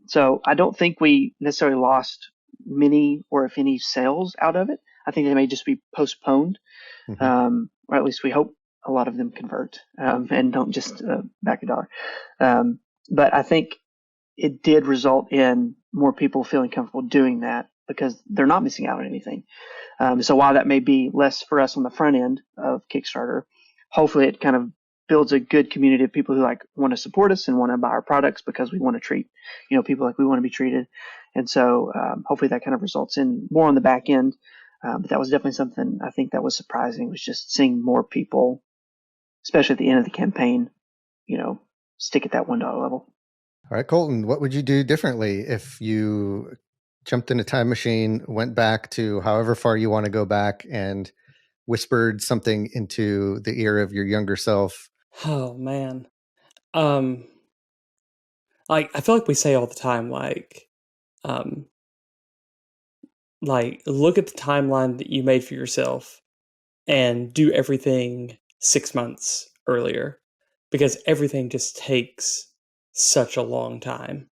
So I don't think we necessarily lost many or if any sales out of it. I think they may just be postponed, or at least we hope a lot of them convert and don't just back $1. But I think it did result in more people feeling comfortable doing that because they're not missing out on anything. So while that may be less for us on the front end of Kickstarter, hopefully it kind of builds a good community of people who want to support us and want to buy our products because we want to treat, people like we want to be treated. And so hopefully that kind of results in more on the back end. But that was definitely something I think that was surprising, was just seeing more people, especially at the end of the campaign, stick at that $1 level. All right, Colton, what would you do differently if you jumped in a time machine, went back to however far you want to go back, and whispered something into the ear of your younger self? Oh man. I feel like we say all the time, look at the timeline that you made for yourself and do everything 6 months earlier, because everything just takes such a long time.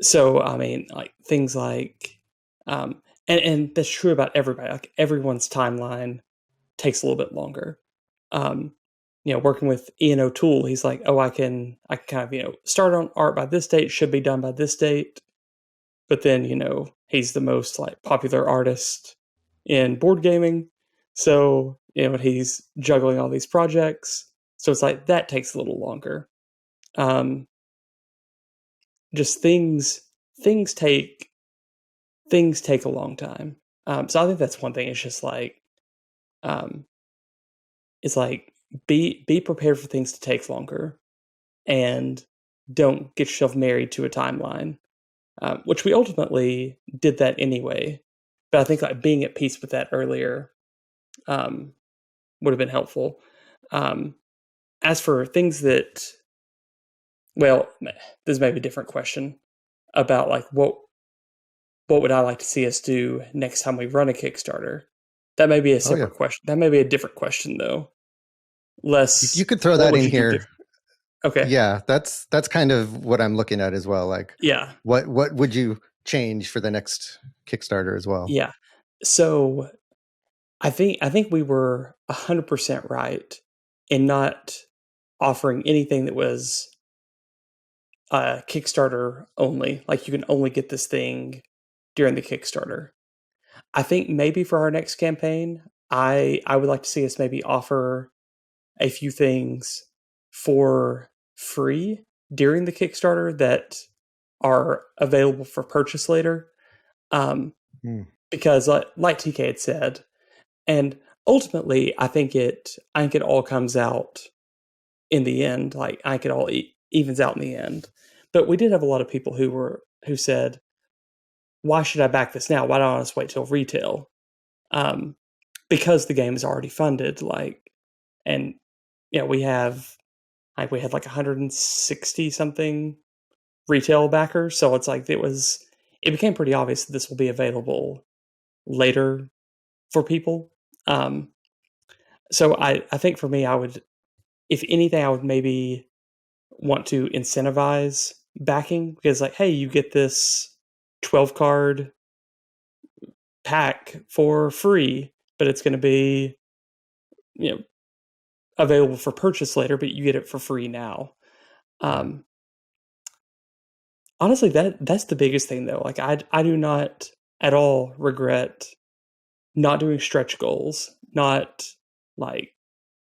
So I mean, things and that's true about everybody. Like everyone's timeline takes a little bit longer. Working with Ian O'Toole, he's like, oh, I can kind of, start on art by this date, should be done by this date. But then, he's the most popular artist in board gaming. So, he's juggling all these projects. So it's that takes a little longer. Just things take a long time. So I think that's one thing. It's just be prepared for things to take longer, and don't get yourself married to a timeline, which we ultimately did that anyway. But I think being at peace with that earlier would have been helpful. As for things that, this may be a different question about what would I like to see us do next time we run a Kickstarter. That may be a separate question. That may be a different question though. You could throw that in here. Okay. Yeah, that's kind of what I'm looking at as well. Yeah. What would you change for the next Kickstarter as well? Yeah. So I think we were 100% right in not offering anything that was Kickstarter only. You can only get this thing during the Kickstarter. I think maybe for our next campaign, I would like to see us maybe offer a few things for free during the Kickstarter that are available for purchase later. Because like TK had said, and ultimately I think it all comes out in the end. I think it all evens out in the end. But we did have a lot of people who said, why should I back this now? Why don't I just wait till retail? Because the game is already funded, and we have 160 something retail backers. So it's it became pretty obvious that this will be available later for people. So I think for me, I would, if anything, I would maybe want to incentivize backing, because hey, you get this 12 card pack for free, but it's going to be available for purchase later, but you get it for free now. Honestly, that's the biggest thing though. Like I do not at all regret not doing stretch goals, not like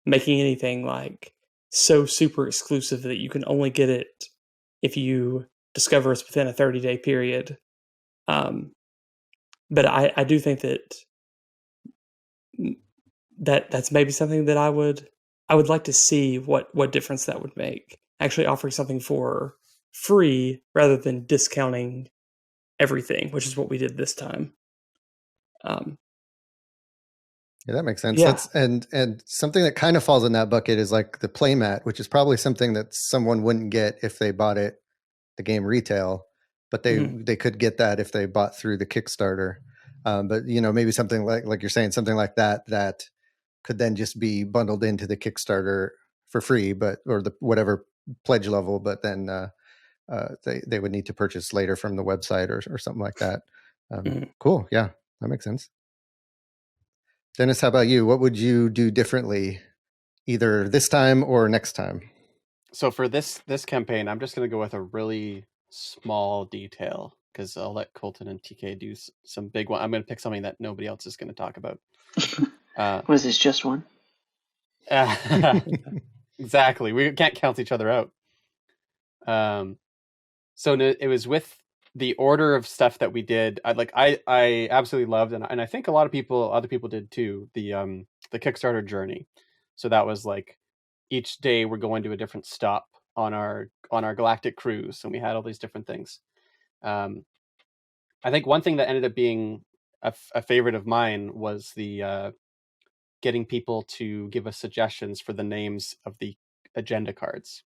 making anything like so super exclusive that you can only get it if you discover it's within a 30-day period. But I do think that's maybe something that I would like to see what difference that would make. Actually offering something for free rather than discounting everything, which is what we did this time. Yeah, that makes sense. Yeah. And something that kind of falls in that bucket is like the playmat, which is probably something that someone wouldn't get if they bought it the game retail, but they could get that if they bought through the Kickstarter. But maybe something like you're saying, something like that could then just be bundled into the Kickstarter for free, or the whatever pledge level, but then they would need to purchase later from the website or something like that. Cool. Yeah, that makes sense. Dennis, how about you? What would you do differently either this time or next time? So for this campaign, I'm just going to go with a really small detail because I'll let Colton and TK do some big one. I'm going to pick something that nobody else is going to talk about. Was this just one? Exactly. We can't count each other out. So it was with the order of stuff that we did. I absolutely loved, and I think a lot of other people did too, the Kickstarter journey. So that was like each day we're going to a different stop on our Galactic cruise, and we had all these different things. I think one thing that ended up being a favorite of mine was the getting people to give us suggestions for the names of the agenda cards.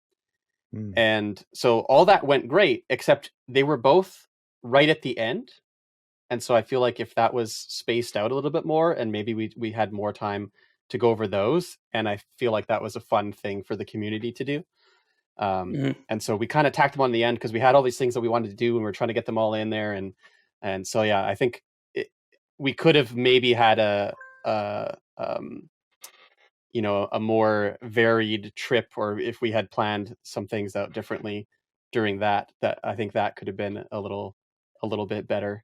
And so all that went great, except they were both right at the end. And so I feel like if that was spaced out a little bit more, and maybe we had more time to go over those, and I feel like that was a fun thing for the community to do. And so we kind of tacked them on the end because we had all these things that we wanted to do, and we were trying to get them all in there. And so, yeah, I think we could have maybe had a more varied trip, or if we had planned some things out differently during that I think that could have been a little bit better.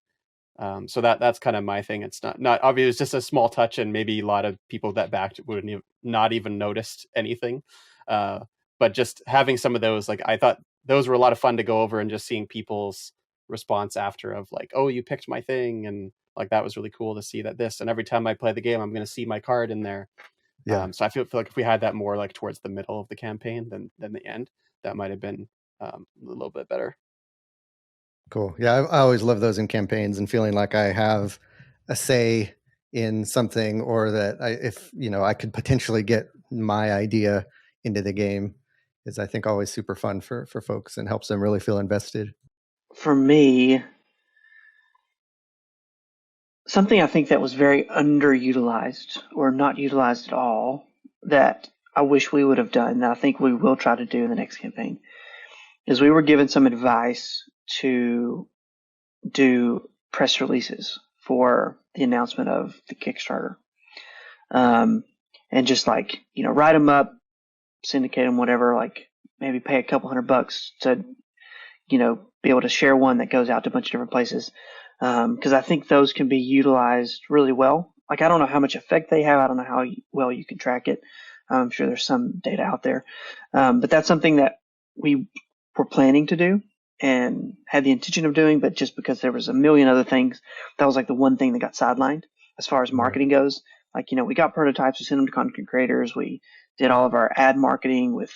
So that's kind of my thing. It's not obvious, just a small touch, and maybe a lot of people that backed wouldn't have not even noticed anything. But just having some of those, like I thought those were a lot of fun to go over, and just seeing people's response after of like, oh, you picked my thing, and like that was really cool to see that this, and every time I play the game I'm going to see my card in there. Yeah. So I feel like if we had that more like towards the middle of the campaign than the end, that might have been a little bit better. Cool. Yeah, I always love those in campaigns, and feeling like I have a say in something, or that if I could potentially get my idea into the game, is I think always super fun for folks and helps them really feel invested. For me, something I think that was very underutilized or not utilized at all that I wish we would have done, that I think we will try to do in the next campaign, is we were given some advice to do press releases for the announcement of the Kickstarter. And just like, write them up, syndicate them, whatever, like maybe pay a couple $100 to, be able to share one that goes out to a bunch of different places. Because I think those can be utilized really well. Like, I don't know how much effect they have. I don't know how well you can track it. I'm sure there's some data out there. But that's something that we were planning to do and had the intention of doing, but just because there was a million other things, that was like the one thing that got sidelined as far as marketing goes. Like, we got prototypes, we sent them to content creators, we did all of our ad marketing with,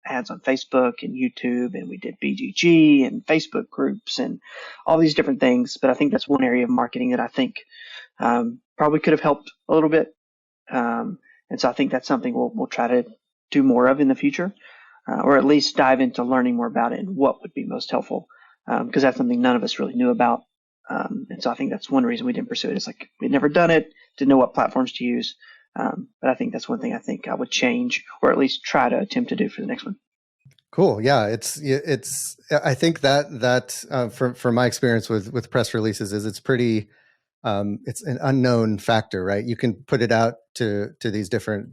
ads on Facebook and YouTube, and we did BGG and Facebook groups and all these different things. But I think that's one area of marketing that I think probably could have helped a little bit. And so I think that's something we'll try to do more of in the future, or at least dive into learning more about it and what would be most helpful, because that's something none of us really knew about. And so I think that's one reason we didn't pursue it. It's like we'd never done it, didn't know what platforms to use. But I think that's one thing I think I would change, or at least try to attempt to do for the next one. Cool. Yeah, it's. I think that from my experience with press releases is it's pretty. It's an unknown factor, right? You can put it out to these different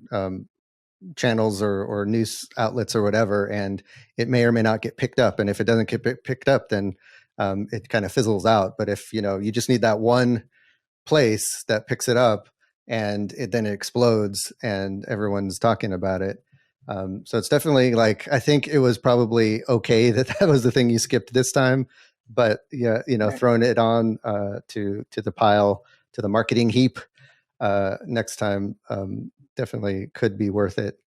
channels or news outlets or whatever, and it may or may not get picked up. And if it doesn't get picked up, then it kind of fizzles out. But if you just need that one place that picks it up, and then it explodes, and everyone's talking about it. So it's definitely like, I think it was probably okay that was the thing you skipped this time, but yeah, Right. throwing it on to the pile, to the marketing heap next time definitely could be worth it,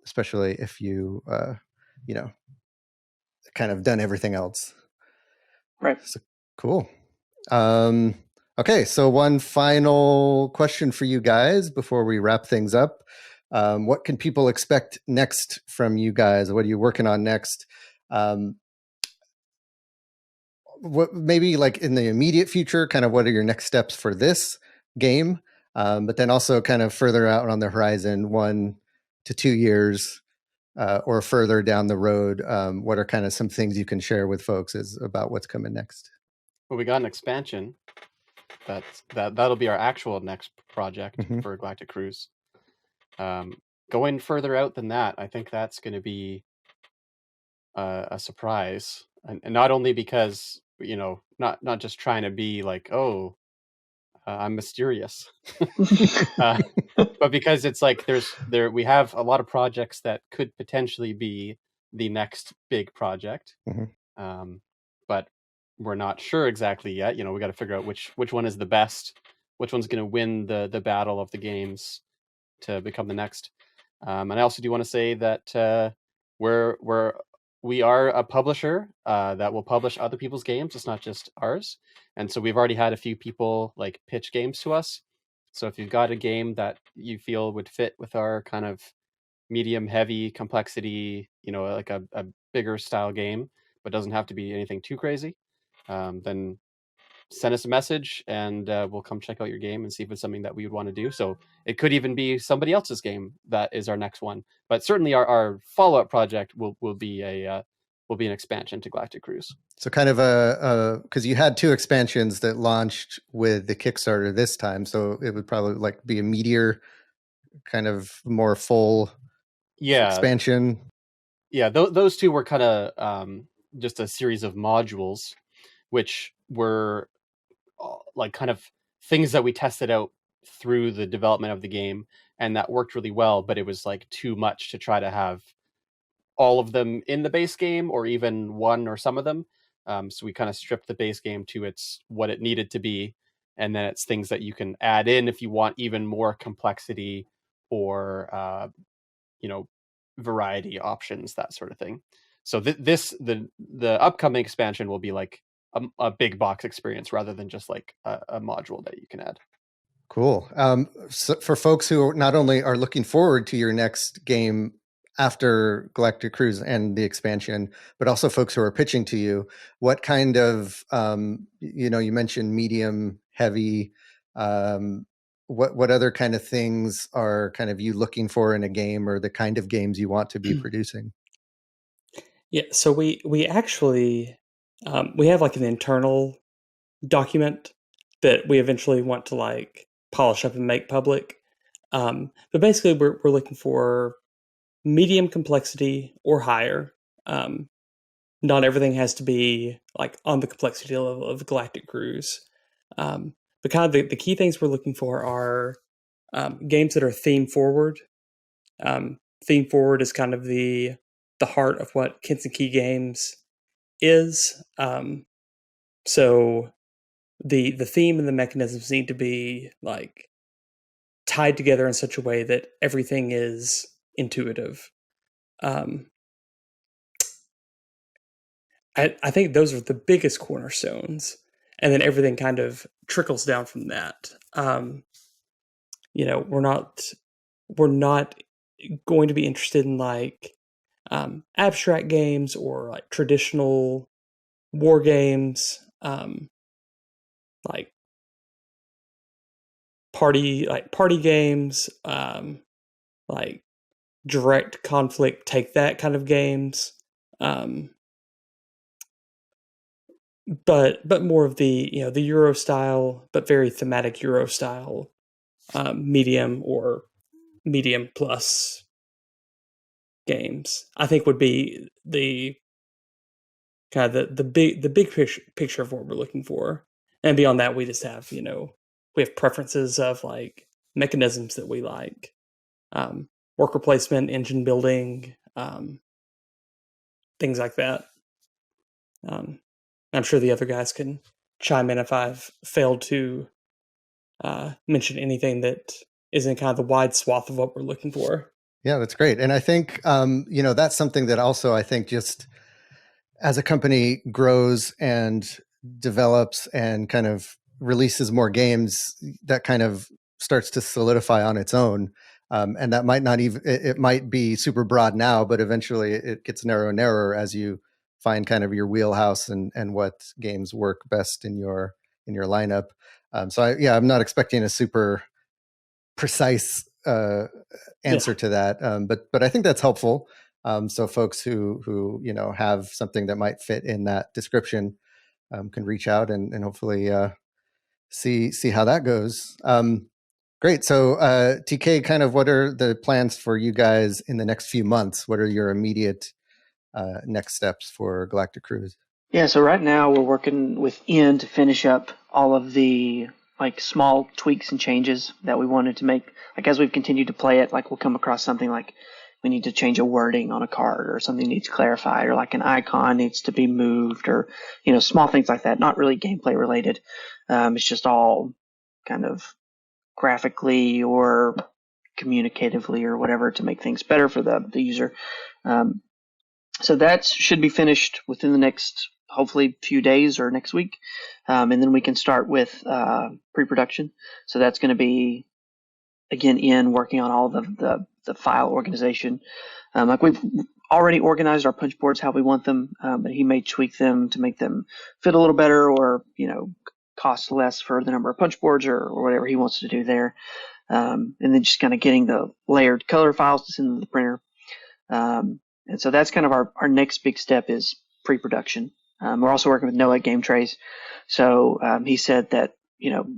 especially if you kind of done everything else. Right. So, cool. Okay, so one final question for you guys before we wrap things up. What can people expect next from you guys? What are you working on next? What maybe like in the immediate future, kind of what are your next steps for this game? But then also kind of further out on the horizon, 1 to 2 years or further down the road, what are kind of some things you can share with folks about what's coming next? Well, we got an expansion. That'll be our actual next project Mhm. for Galactic Cruise. Going further out than that, I think that's going to be a surprise, and not only because not just trying to be like, oh, I'm mysterious, but because it's like we have a lot of projects that could potentially be the next big project, Mhm. but we're not sure exactly yet. We got to figure out which one is the best, which one's going to win the battle of the games to become the next. And I also do want to say that we are a publisher that will publish other people's games. It's not just ours. And so we've already had a few people like pitch games to us. So if you've got a game that you feel would fit with our kind of medium heavy complexity, like a bigger style game, but doesn't have to be anything too crazy, then send us a message and we'll come check out your game and see if it's something that we would want to do. So it could even be somebody else's game that is our next one, but certainly our follow-up project will be an expansion to Galactic Cruise. So kind of because you had 2 expansions that launched with the Kickstarter this time, so it would probably like be a meteor kind of more full expansion. Yeah, those 2 were kind of just a series of modules, which were like kind of things that we tested out through the development of the game, and that worked really well, but it was like too much to try to have all of them in the base game or even one or some of them. So we kind of stripped the base game to what it needed to be, and then it's things that you can add in if you want even more complexity or variety options, that sort of thing. So the upcoming expansion will be like a big box experience rather than just like a module that you can add. Cool. So for folks who not only are looking forward to your next game after Galactic Cruise and the expansion, but also folks who are pitching to you, what kind of, you mentioned medium, heavy, what other kind of things are kind of you looking for in a game, or the kind of games you want to be producing? Yeah, so we actually we have like an internal document that we eventually want to like polish up and make public. But basically, we're looking for medium complexity or higher. Not everything has to be like on the complexity level of Galactic Cruise. But kind of the key things we're looking for are games that are theme forward. Theme forward is kind of the heart of what Kinson Key games is. So the theme and the mechanisms need to be like tied together in such a way that everything is intuitive. I think those are the biggest cornerstones, and then everything kind of trickles down from that. We're not going to be interested in like abstract games or like traditional war games, like party games, like direct conflict, take that kind of games. But more of the the Euro style, but very thematic Euro style medium or medium plus games, I think would be the kind of the big picture of what we're looking for. And beyond that, we just have, we have preferences of like mechanisms that we like, worker placement, engine building, things like that. I'm sure the other guys can chime in if I've failed to mention anything that is in kind of the wide swath of what we're looking for. Yeah, that's great. And I think, that's something that also I think just as a company grows and develops and kind of releases more games, that kind of starts to solidify on its own. And that might not even, it might be super broad now, but eventually it gets narrower and narrower as you find kind of your wheelhouse and what games work best in your lineup. I'm not expecting a super precise answer to that. But I think that's helpful. So folks who have something that might fit in that description can reach out and hopefully see how that goes. Great. So TK, kind of what are the plans for you guys in the next few months? What are your immediate next steps for Galactic Cruise? Yeah, so right now we're working with Ian to finish up all of the like small tweaks and changes that we wanted to make. Like as we've continued to play it, like we'll come across something like we need to change a wording on a card, or something needs clarified, or like an icon needs to be moved, or small things like that. Not really gameplay related. It's just all kind of graphically or communicatively or whatever to make things better for the user. So that should be finished within the next, hopefully, few days or next week. And then we can start with pre-production. So that's going to be, again, Ian working on all the file organization. Like we've already organized our punch boards how we want them, but he may tweak them to make them fit a little better, or, cost less for the number of punch boards or whatever he wants to do there. And then just kind of getting the layered color files to send to the printer. And so that's kind of our next big step is pre-production. We're also working with Noah at Game Trays. So he said that,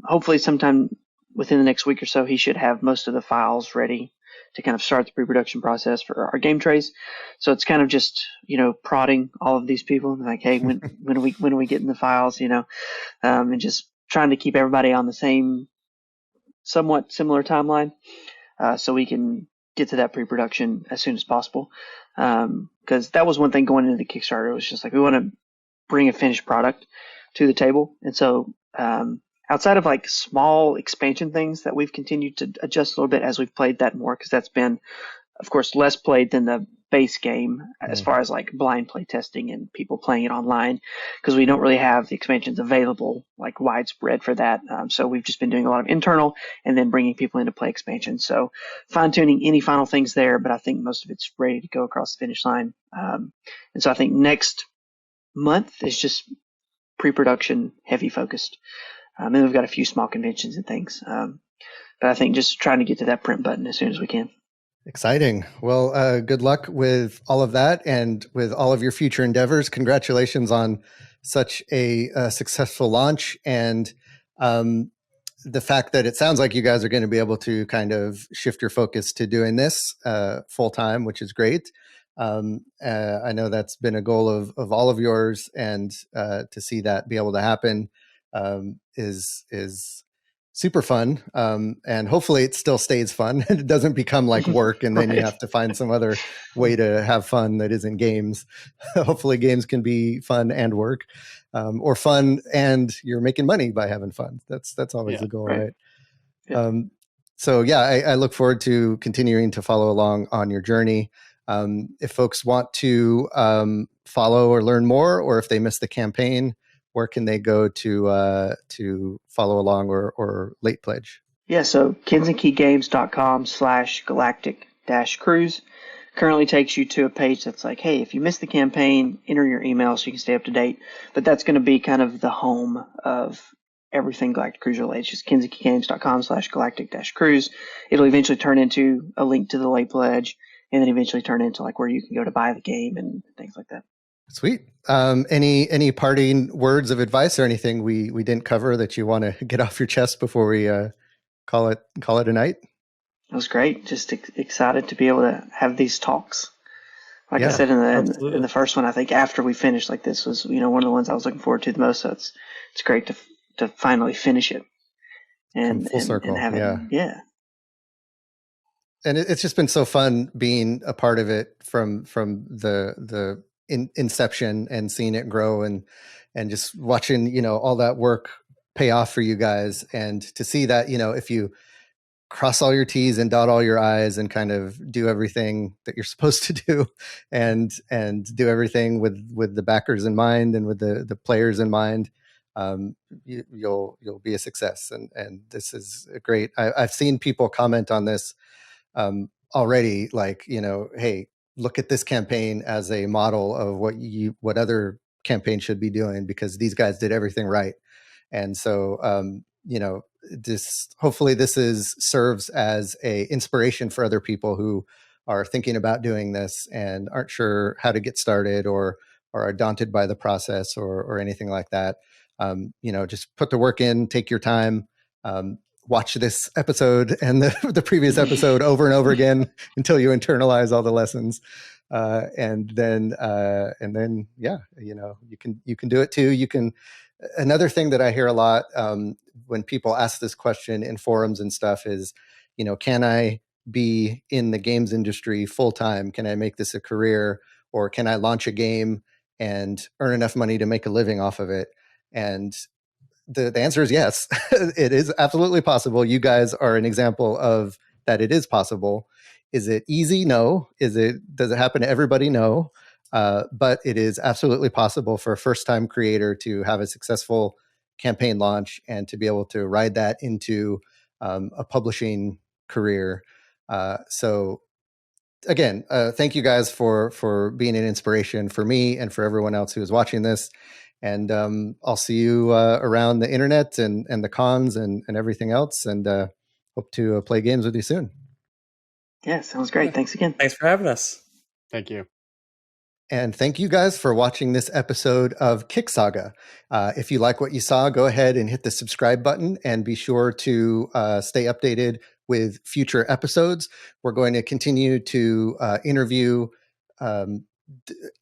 hopefully sometime within the next week or so, he should have most of the files ready to kind of start the pre-production process for our Game Trays. So it's kind of just, prodding all of these people like, hey, when are we getting the files, and just trying to keep everybody on the same, somewhat similar timeline, so we can get to that pre-production as soon as possible. Because that was one thing going into the Kickstarter. It was just like, we want to bring a finished product to the table. And so outside of like small expansion things that we've continued to adjust a little bit as we've played that more, because that's been, of course, less played than the base game as far as like blind play testing and people playing it online, because we don't really have the expansions available like widespread for that. So we've just been doing a lot of internal and then bringing people in to play expansions. So fine-tuning any final things there, but I think most of it's ready to go across the finish line. And so I think next month is just pre-production heavy focused. And we've got a few small conventions and things. But I think just trying to get to that print button as soon as we can. Exciting. Well, good luck with all of that and with all of your future endeavors. Congratulations on such a successful launch, and the fact that it sounds like you guys are going to be able to kind of shift your focus to doing this full time, which is great. I know that's been a goal of all of yours, and to see that be able to happen is super fun. And hopefully it still stays fun and it doesn't become like work and then you have to find some other way to have fun that isn't games. Hopefully games can be fun and work, or fun and you're making money by having fun. That's always the goal, right? Yeah. I look forward to continuing to follow along on your journey. If folks want to follow or learn more, or if they missed the campaign, where can they go to follow along or late pledge? Yeah, so kinsonkeygames.com/galactic-cruise currently takes you to a page that's like, hey, if you missed the campaign, enter your email so you can stay up to date. But that's going to be kind of the home of everything Galactic Cruise related. Just kinsonkeygames.com/galactic-cruise. It'll eventually turn into a link to the late pledge, and then eventually turn into like where you can go to buy the game and things like that. Sweet. Any parting words of advice or anything we didn't cover that you want to get off your chest before we call it a night? It was great. Just excited to be able to have these talks. Like I said in the first one, I think after we finished, like this was, one of the ones I was looking forward to the most. So it's great to finally finish it and full circle. And have it. Yeah. And it's just been so fun being a part of it from the inception and seeing it grow and just watching, all that work pay off for you guys, and to see that, if you cross all your T's and dot all your I's and kind of do everything that you're supposed to do and do everything with the backers in mind and with the players in mind, you'll be a success. And this is great. I've seen people comment on this already, like, hey, look at this campaign as a model of what other campaigns should be doing, because these guys did everything right. And so, hopefully this serves as a inspiration for other people who are thinking about doing this and aren't sure how to get started or are daunted by the process or anything like that. Just put the work in, take your time, watch this episode and the previous episode over and over again until you internalize all the lessons. And then you can do it too. Another thing that I hear a lot when people ask this question in forums and stuff is, can I be in the games industry full time? Can I make this a career, or can I launch a game and earn enough money to make a living off of it? And the answer is yes. It is absolutely possible. You guys are an example of that. It is possible. Is it easy? No. Does it happen to everybody? No. But it is absolutely possible for a first-time creator to have a successful campaign launch and to be able to ride that into a publishing career. So again, thank you guys for being an inspiration for me and for everyone else who is watching this. And I'll see you around the internet and the cons and everything else, and hope to play games with you soon. Yeah, sounds great. Thanks again. Thanks for having us. Thank you. And thank you guys for watching this episode of KickSaga. If you like what you saw, go ahead and hit the subscribe button and be sure to stay updated with future episodes. We're going to continue to interview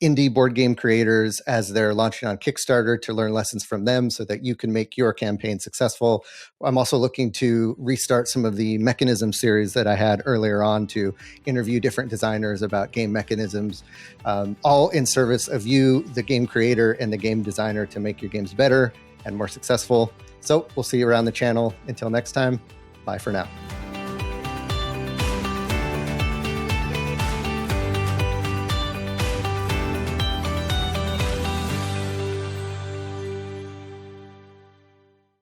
indie board game creators as they're launching on Kickstarter to learn lessons from them so that you can make your campaign successful. I'm also looking to restart some of the mechanism series that I had earlier on to interview different designers about game mechanisms, all in service of you, the game creator and the game designer, to make your games better and more successful. So we'll see you around the channel. Until next time, bye for now.